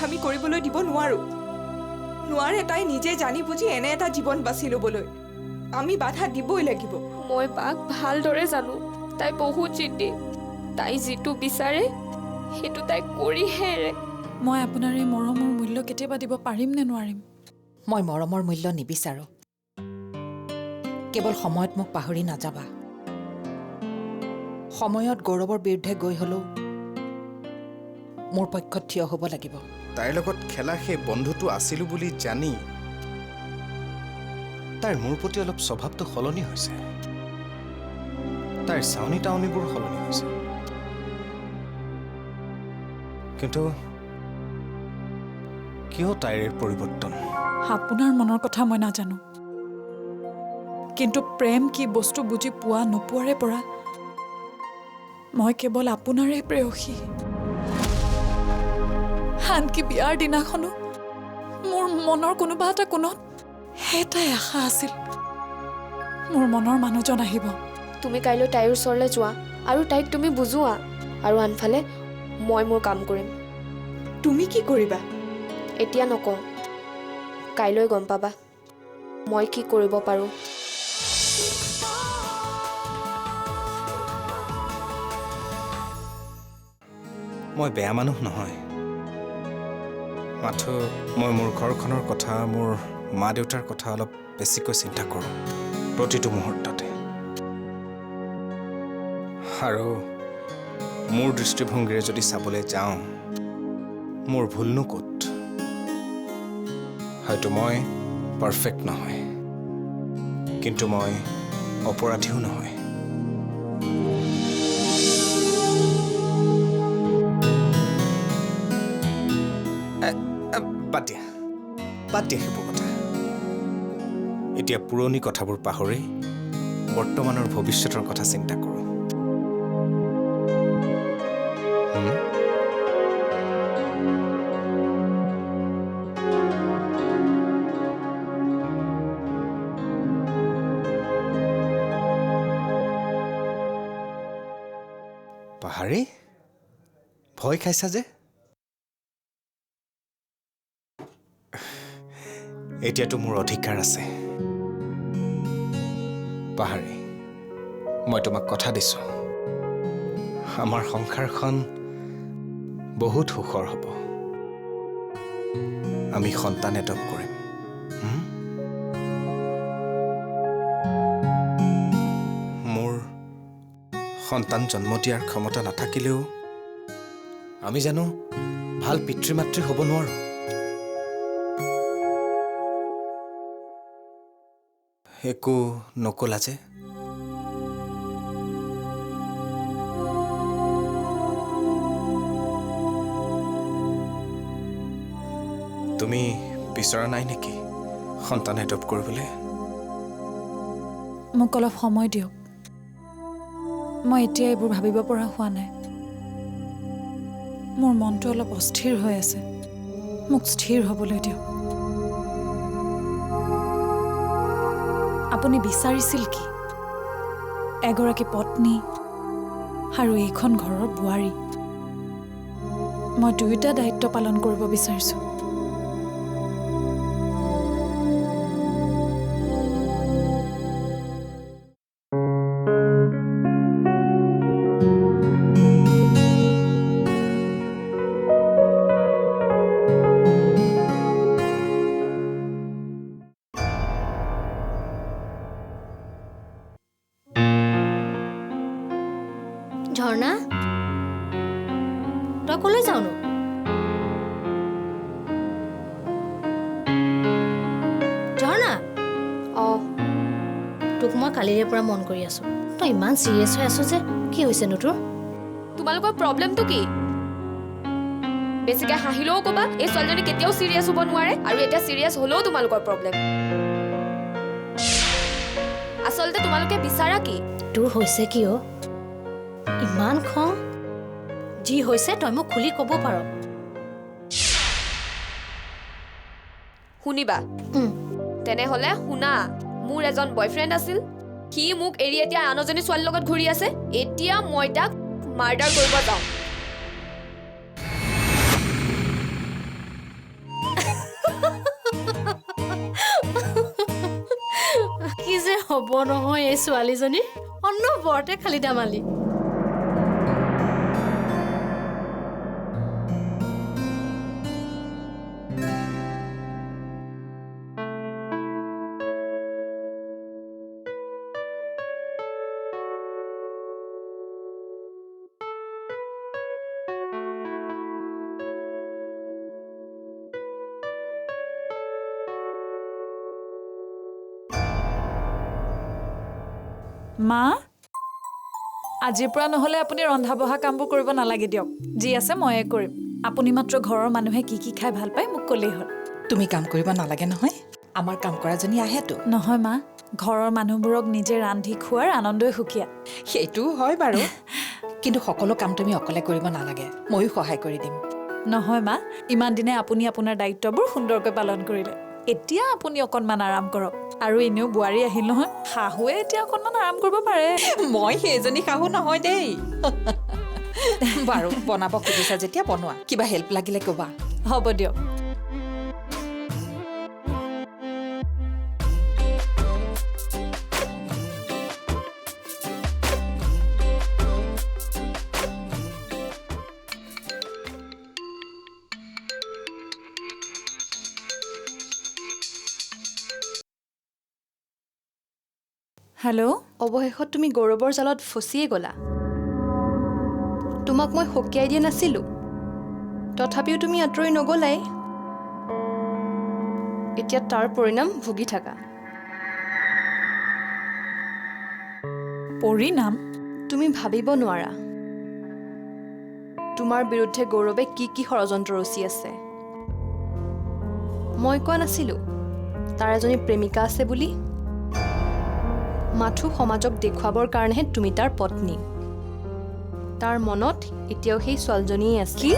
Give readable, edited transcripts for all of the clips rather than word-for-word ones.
বেখামি কৰিবলৈ দিব নোৱাৰো নোৱাৰে তাই নিজে জানি বুজি এনে এটা জীৱন বাছি ল'বলৈ আমি বাধা দিবই লাগিব মই বাক ভালদৰে জানো তাই বহুত জিদ্দি তাই যিটো বিচাৰে সেইটো তাই কৰিহে এৰে মই আপোনাৰ এই মৰমৰ মূল্য কেতিয়াবা দিব পাৰিম নে নোৱাৰিম মই মৰমৰ মূল্য নিবিচাৰো কেৱল সময়ত মোক পাহৰি নাযাবা সময়ত গৌৰৱৰ বিৰুদ্ধে গৈ হলেও মোৰ পক্ষত থিয় হ'ব লাগিব তাইৰ লগত খেলা সেই বন্ধুটো আছিলো বুলি জানি তাইৰ মোৰ প্ৰতি অলপ স্বভাৱটো সলনি হৈছে তাইৰ চাউনি টাউনিবোৰ সলনি হৈছে কিন্তু কিয় তাইৰ পৰিৱৰ্তন আপোনাৰ মনৰ কথা মই নাজানো কিন্তু প্ৰেম কি বস্তু বুজি পোৱা নোপোৱাৰে পৰা মই কেৱল আপোনাৰে প্ৰেয়সী আনকি বিয়াৰ দিনাখনো মোৰ মনৰ কোনোবা এটা কোণত এটাই আশা আছিল মোৰ মনৰ মানুহজন আহিব তুমি কাইলৈ তাইৰ ওচৰলৈ যোৱা আৰু তাইক তুমি বুজোৱা আৰু আনফালে মই মোৰ কাম কৰিম তুমি কি কৰিবা এতিয়া নকওঁ কাইলৈ গম পাবা মই কি কৰিব পাৰোঁ মই বেয়া মানুহ নহয় মাথো মই মোৰ ঘৰখনৰ কথা মোৰ মা দেউতাৰ কথা অলপ বেছিকৈ চিন্তা কৰোঁ প্ৰতিটো মুহূৰ্ততে আৰু মোৰ দৃষ্টিভংগীৰে যদি চাবলৈ যাওঁ মোৰ ভুলনো ক'ত হয়তো মই পাৰফেক্ট নহয় কিন্তু মই অপৰাধীও নহয় বাদ দিয়া সেইবোৰ কথা এতিয়া পুৰণি কথাবোৰ পাহৰি বৰ্তমানৰ ভৱিষ্যতৰ কথা চিন্তা কৰোঁ পাহাৰী ভয় খাইছা যে এতিয়াতো মোৰ অধিকাৰ আছে পাহাৰী মই তোমাক কথা দিছোঁ আমাৰ সংসাৰখন বহুত সুখৰ হ'ব আমি সন্তান এডপ্ট কৰিম মোৰ সন্তান জন্ম দিয়াৰ ক্ষমতা নাথাকিলেও আমি জানো ভাল পিতৃ মাতৃ হ'ব নোৱাৰোঁ একো নকলা যে তুমি বিচৰা নাই নেকি সন্তান এডপ্ট কৰিবলৈ মোক অলপ সময় দিয়ক মই এতিয়া এইবোৰ ভাবিব পৰা হোৱা নাই মোৰ মনটো অলপ অস্থিৰ হৈ আছে মোক স্থিৰ হ'বলৈ দিয়ক আপুনি বিচাৰিছিল কি এগৰাকী পত্নী আৰু এইখন ঘৰৰ বোৱাৰী মই দুয়োটা দায়িত্ব পালন কৰিব বিচাৰিছোঁ ঝৰ্ণা তই কলৈ যাওনো ঝৰ্ণা তোক মই কালিৰে পৰা মন কৰি আছো তই ইমান চিৰিয়াছ হৈ আছো যে কি হৈছেনো তোৰ তোমালোকৰ প্ৰব্লেমটো কি বেছিকৈ হাঁহিলেও ক'বা এই ছোৱালীজনী কেতিয়াও চিৰিয়াছ হ'ব নোৱাৰে আৰু এতিয়া চিৰিয়াছ হ'লেও তোমালোকৰ প্ৰব্লেম আচলতে তোমালোকে বিচাৰা কি তোৰ হৈছে কি অ' ইমান খং যি হৈছে তই মোক খুলি ক'ব পাৰ শুনিবা তেনেহ'লে শুনা মোৰ এজন বয়ফ্ৰেণ্ড আছিল সি মোক এৰি এতিয়া আন এজনী ছোৱালীৰ লগত ঘূৰি আছে এতিয়া মই তাক মাৰ্ডাৰ কৰিব যাওঁ কি যে হ'ব নহয় এই ছোৱালীজনীৰ অন্নবৰতে খালি দামালি মা আজিৰ পৰা নহ'লে আপুনি ৰন্ধা বঢ়া কামবোৰ কৰিব নালাগে দিয়ক যি আছে ময়ে কৰিম আপুনি মাত্ৰ ঘৰৰ মানুহে কি কি খাই ভাল পায় মোক ক'লেই হ'ল তুমি কাম কৰিব নালাগে নহয় আমাৰ কাম কৰাজনী আহেতো নহয় মা ঘৰৰ মানুহবোৰক নিজে ৰান্ধি খোৱাৰ আনন্দই সুকীয়া সেইটো হয় বাৰু কিন্তু সকলো কাম তুমি অকলে কৰিব নালাগে ময়ো সহায় কৰি দিম নহয় মা ইমান দিনে আপুনি আপোনাৰ দায়িত্ববোৰ সুন্দৰকৈ পালন কৰিলে এতিয়া আপুনি অকণমান আৰাম কৰক আৰু এনেও বোৱাৰী আহিল নহয় শাহুৱে এতিয়া অকণমান আৰাম কৰিব পাৰে মই সেইজনী শাহু নহয় দেই বাৰু বনাব খুজিছা যেতিয়া বনোৱা কিবা হেল্প লাগিলে ক'বা হ'ব দিয়ক হেল্ল' অৱশেষত তুমি গৌৰৱৰ জালত ফচিয়ে গ'লা তোমাক মই সকীয়াই দিয়া নাছিলোঁ তথাপিও তুমি আঁতৰি নগ'লাই এতিয়া তাৰ পৰিণাম ভুগি থাকা পৰিণাম তুমি ভাবিব নোৱাৰা তোমাৰ বিৰুদ্ধে গৌৰৱে কি কি ষড়যন্ত্ৰ ৰচি আছে মই কোৱা নাছিলোঁ তাৰ এজনী প্ৰেমিকা আছে বুলি মাথো সমাজক দেখুৱাবৰ কাৰণেহে তুমি তাৰ পত্নী তাৰ মনত এতিয়াও সেই ছোৱালীজনীয়ে আছে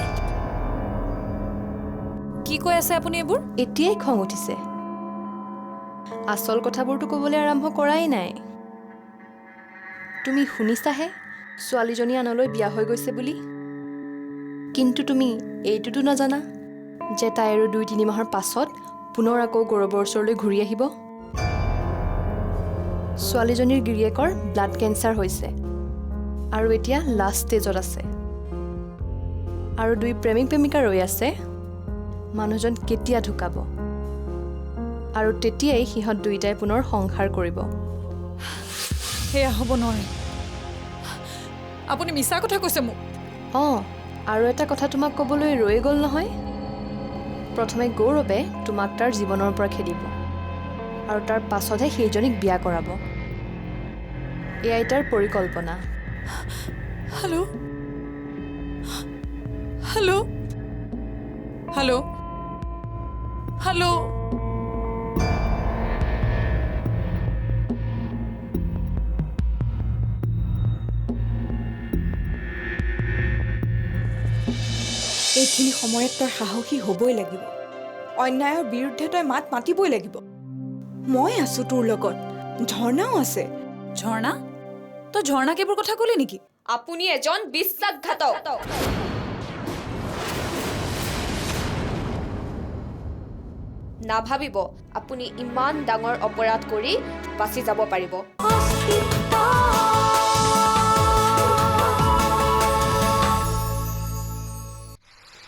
কি কৈ আছে আপুনি এইবোৰ এতিয়াই খং উঠিছে আচল কথাবোৰতো ক'বলৈ আৰম্ভ কৰাই নাই তুমি শুনিছাহে ছোৱালীজনী আনলৈ বিয়া হৈ গৈছে বুলি কিন্তু তুমি এইটোতো নাজানা যে তাই আৰু 2-3 মাহৰ পাছত পুনৰ আকৌ গৌৰৱৰ ওচৰলৈ ঘূৰি আহিব ছোৱালীজনীৰ গিৰিয়েকৰ ব্লাড কেঞ্চাৰ হৈছে আৰু এতিয়া লাষ্ট ষ্টেজত আছে আৰু 2 প্ৰেমিকা ৰৈ আছে মানুহজন কেতিয়া ঢুকাব আৰু তেতিয়াই সিহঁত দুইটাই পুনৰ সংসাৰ কৰিব সেয়া হ'ব নোৱাৰে আপুনি মিছা কথা কৈছে মোক অঁ আৰু এটা কথা তোমাক ক'বলৈ ৰৈ গ'ল নহয় প্ৰথমে গৌৰৱে তোমাক তাৰ জীৱনৰ পৰা খেদিব আৰু তাৰ পাছতহে সেইজনীক বিয়া কৰাব এয়াই তাৰ পৰিকল্পনা হেল্ল' হেল্ল' হেল্ল' হেল্ল' এইখিনি সময়ত তই সাহসী হ'বই লাগিব অন্যায়ৰ বিৰুদ্ধে তই মাত মাতিবই লাগিব মই আছো তোৰ লগত ঝৰ্ণাও আছে ঝৰ্ণা তই ঝৰ্ণাক এইবোৰ কথা ক'লি নেকি আপুনি এজন বিশ্বাসঘাতক নাভাবিব আপুনি ইমান ডাঙৰ অপৰাধ কৰি বাচি যাব পাৰিব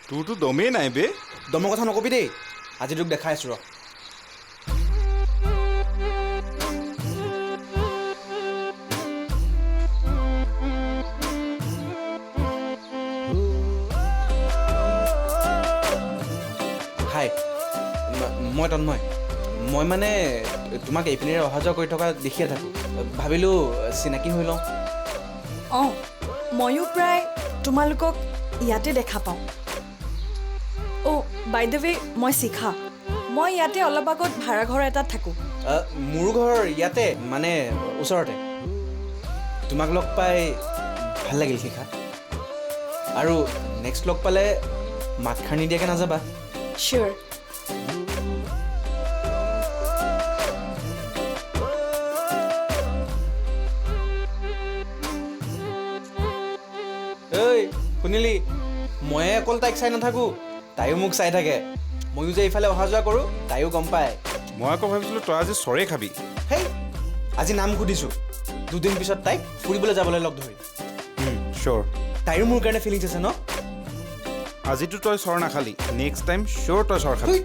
তোৰতো দমেই নাই বে দমৰ কথা নকবি দেই আজি তোক দেখাই আছো ৰ হাই মই তন্ময় মই মানে তোমাক এইপিনেৰে অহা যোৱা কৰি থকা দেখিয়ে থাকোঁ ভাবিলোঁ চিনাকি হৈ লওঁ অঁ ময়ো প্ৰায় তোমালোকক ইয়াতে দেখা পাওঁ অ' বাই দ্য ৱে মই শিখা মই ইয়াতে অলপ আগত ভাড়াঘৰ এটাত থাকোঁ মোৰো ঘৰ ইয়াতে মানে ওচৰতে তোমাক লগ পাই ভাল লাগিল শিখা আৰু নেক্সট লগ পালে মাতষাৰ নিদিয়াকৈ নাযাবা চিয়'ৰ ঐ শুনিলি ময়ে অকল তাইক চাই নাথাকোঁ তাইও মোক চাই থাকে ময়ো যে ইফালে অহা যোৱা কৰোঁ তাইও গম পায় মই আকৌ ভাবিছিলোঁ তই আজি চৰে খাবি হেই আজি নাম সুধিছোঁ 2 দিন পিছত তাইক ফুৰিবলৈ যাবলৈ লগ ধৰি চিয়'ৰ তাইৰো মোৰ কাৰণে ফিলিংছ আছে ন আজিতো তই চৰ নাখালি নেক্সট টাইম চিয়'ৰ তই চৰ খাবি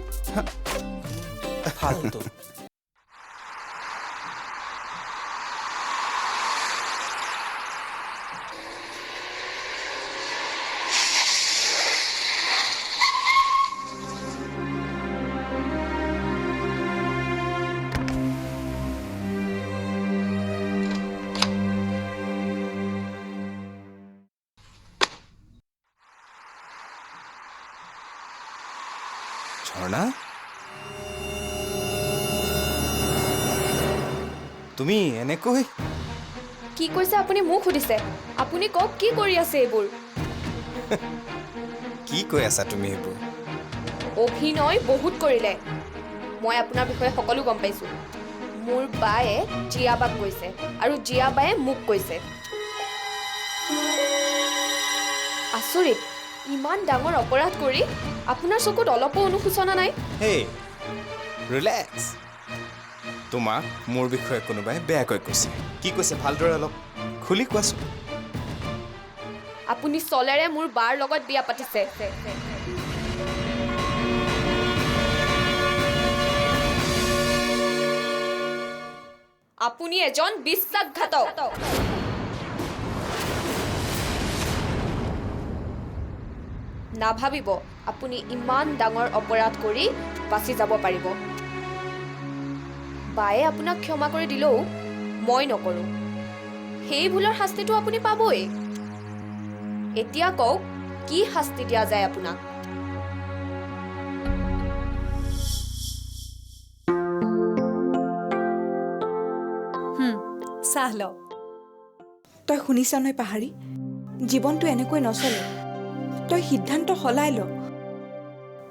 ফাল্টু ঝৰ্ণা তুমি এনেকৈ কি কৈছে আপুনি মোক সুধিছে আপুনি কওক কি কৰি আছে এইবোৰ কি কৈ আছা তুমি এইবোৰ অভিনয় বহুত কৰিলে মই আপোনাৰ বিষয়ে সকলো গম পাইছোঁ মোৰ বায়ে জিয়াবাক কৈছে আৰু জিয়াবায়ে মোক কৈছে আচৰিত ইমান ডাঙৰ অপৰাধ কৰি আপোনাৰ চকুত অলপো অনুশোচনা নাই হে ৰিলেক্স তোমাক মোৰ বিষয়ে কোনোবাই বেয়াকৈ কৈছে কি কৈছে ভালদৰে অলপ খুলি কোৱাচোন আপুনি চলেৰে মোৰ বাৰ লগত বিয়া পাতিছে আপুনি এজন বিশ্বাসঘাতক নাভাবিব আপুনি ইমান ডাঙৰ অপৰাধ কৰি বাচি যাব পাৰিব বায়ে আপোনাক ক্ষমা কৰি দিলেও মই নকৰোঁ সেই ভুলৰ শাস্তিটো আপুনি পাবই এতিয়া কওক কি শাস্তি দিয়া যায় আপোনাক চাহ লওঁ তই শুনিছ নহয় পাহাৰী জীৱনটো এনেকৈ নচলে তই সিদ্ধান্ত সলাই ল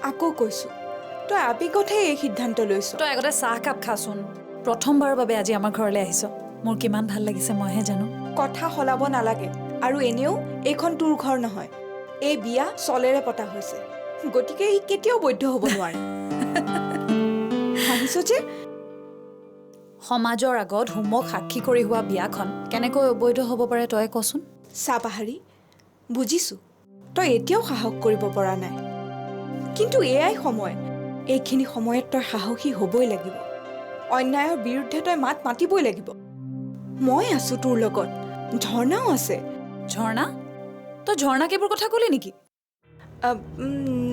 আকৌ কৈছোঁ তই আবেগতহে এই সিদ্ধান্ত লৈছ তই আগতে চাহ কাপ খাচোন প্ৰথমবাৰৰ বাবে আজি আমাৰ ঘৰলৈ আহিছ মোৰ কিমান ভাল লাগিছে মইহে জানো কথা সলাব নালাগে আৰু এনেও এইখন তোৰ ঘৰ নহয় এই বিয়া চলেৰে পতা হৈছে গতিকে ই কেতিয়াও বৈধ হ'ব নোৱাৰে হাঁহিছ যে সমাজৰ আগত হোমক সাক্ষী কৰি হোৱা বিয়াখন কেনেকৈ অবৈধ হ'ব পাৰে তই কচোন চা পাহাৰী বুজিছোঁ তই এতিয়াও সাহস কৰিব পৰা নাই কিন্তু এয়াই সময় এইখিনি সময়ত তই সাহসী হ'বই লাগিব অন্যায়ৰ বিৰুদ্ধে তই মাত মাতিবই লাগিব মই আছোঁ তোৰ লগত ঝৰ্ণাও আছে ঝৰ্ণা তই ঝৰ্ণাক এইবোৰ কথা ক'লি নেকি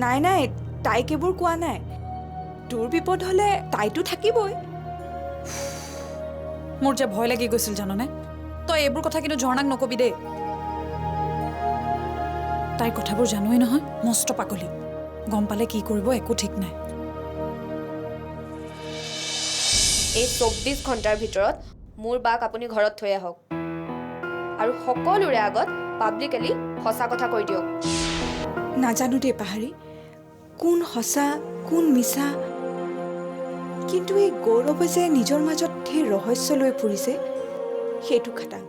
নাই নাই তাইক এইবোৰ কোৱা নাই তোৰ বিপদ হ'লে তাইতো থাকিবই মোৰ যে ভয় লাগি গৈছিল জাননে তই এইবোৰ কথা কিন্তু ঝৰ্ণাক নকবি দেই তাইৰ কথাবোৰ জানোৱেই নহয় মস্ত পাগলী গম পালে কি কৰিব একো ঠিক নাই এই 24 ঘণ্টাৰ ভিতৰত মোৰ বাক আপুনি ঘৰত থৈ আহক আৰু সকলোৰে আগত পাব্লিকেলি সঁচা কথা কৈ দিয়ক নাজানো দেই পাহাৰী কোন সঁচা কোন মিছা কিন্তু এই গৌৰৱে যে নিজৰ মাজত সেই ৰহস্য লৈ ফুৰিছে সেইটো খাটাং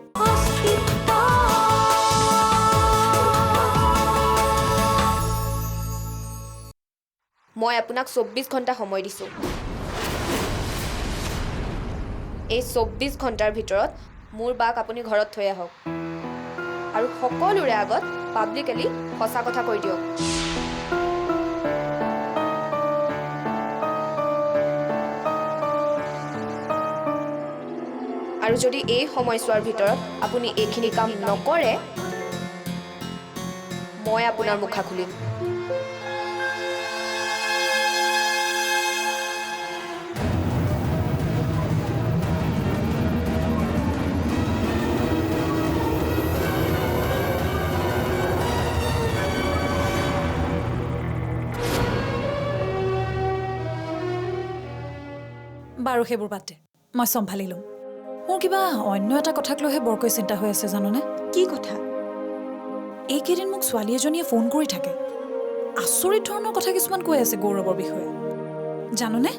মই আপোনাক 24 ঘণ্টা সময় দিছোঁ এই 24 ঘণ্টাৰ ভিতৰত মোৰ বাক আপুনি ঘৰত থৈ আহক আৰু সকলোৰে আগত পাব্লিকেলি সঁচা কথা কৈ দিয়ক আৰু যদি এই সময়ছোৱাৰ ভিতৰত আপুনি এইখিনি কাম নকৰে মই আপোনাৰ মুখা খুলিম বাৰু সেইবোৰ বাদ দে মই চম্ভালি ল'ম মোৰ কিবা অন্য এটা কথাক লৈহে বৰকৈ চিন্তা হৈ আছে জাননে কি কথা এইকেইদিন মোক ছোৱালী এজনীয়ে ফোন কৰি থাকে আচৰিত ধৰণৰ কথা কিছুমান কৈ আছে গৌৰৱৰ বিষয়ে জাননে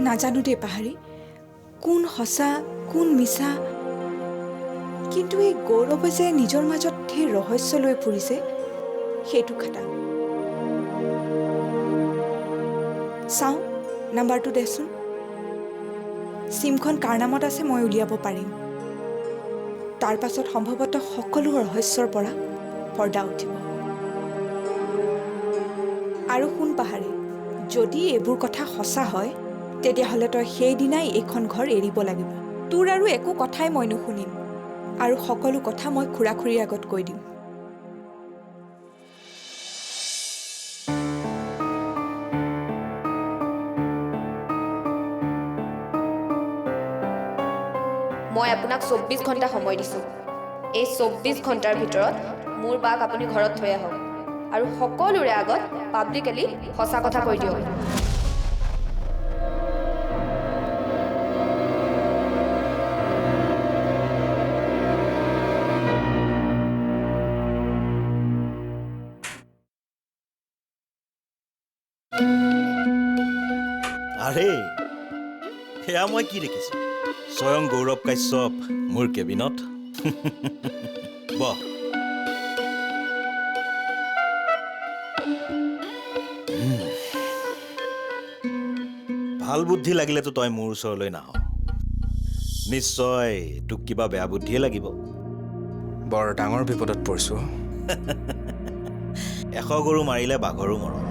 নাজানো দেই পাহাৰী, কোন সঁচা কোন মিছা। কিন্তু এই গৌৰৱে যে নিজৰ মাজত সেই ৰহস্য লৈ ফুৰিছে সেইটো খাটাং। চাওঁ নাম্বাৰটো দেচোন। চিমখন কাৰ নামত আছে মই উলিয়াব পাৰিম। তাৰ পাছত সম্ভৱতঃ সকলো ৰহস্যৰ পৰা পৰ্দা উঠিব। আৰু শুন পাহাৰী, যদি এইবোৰ কথা সঁচা হয় তেতিয়াহ'লে তই সেইদিনাই এইখন ঘৰ এৰিব লাগিব। তোৰ আৰু একো কথাই মই নুশুনিম, আৰু সকলো কথা মই খুৰা খুৰীৰ আগত কৈ দিম। মই আপোনাক 24 ঘণ্টা সময় দিছোঁ। এই 24 ঘণ্টাৰ ভিতৰত মোৰ বাক আপুনি ঘৰত থৈ আহক আৰু সকলোৰে আগত পাব্লিকেলি সঁচা কথা কৈ দিয়ক। আৰে সেয়া মই কি দেখিছোঁ? স্বয়ং গৌৰৱ কাশ্যপ মোৰ কেবিনত। বহ। ভাল বুদ্ধি লাগিলেতো তই মোৰ ওচৰলৈ নাহ। নিশ্চয় তোক কিবা বেয়া বুদ্ধিয়ে লাগিব। বৰ ডাঙৰ বিপদত পৰিছোঁ। 100 গৰু মাৰিলে বাঘৰো মৰণ।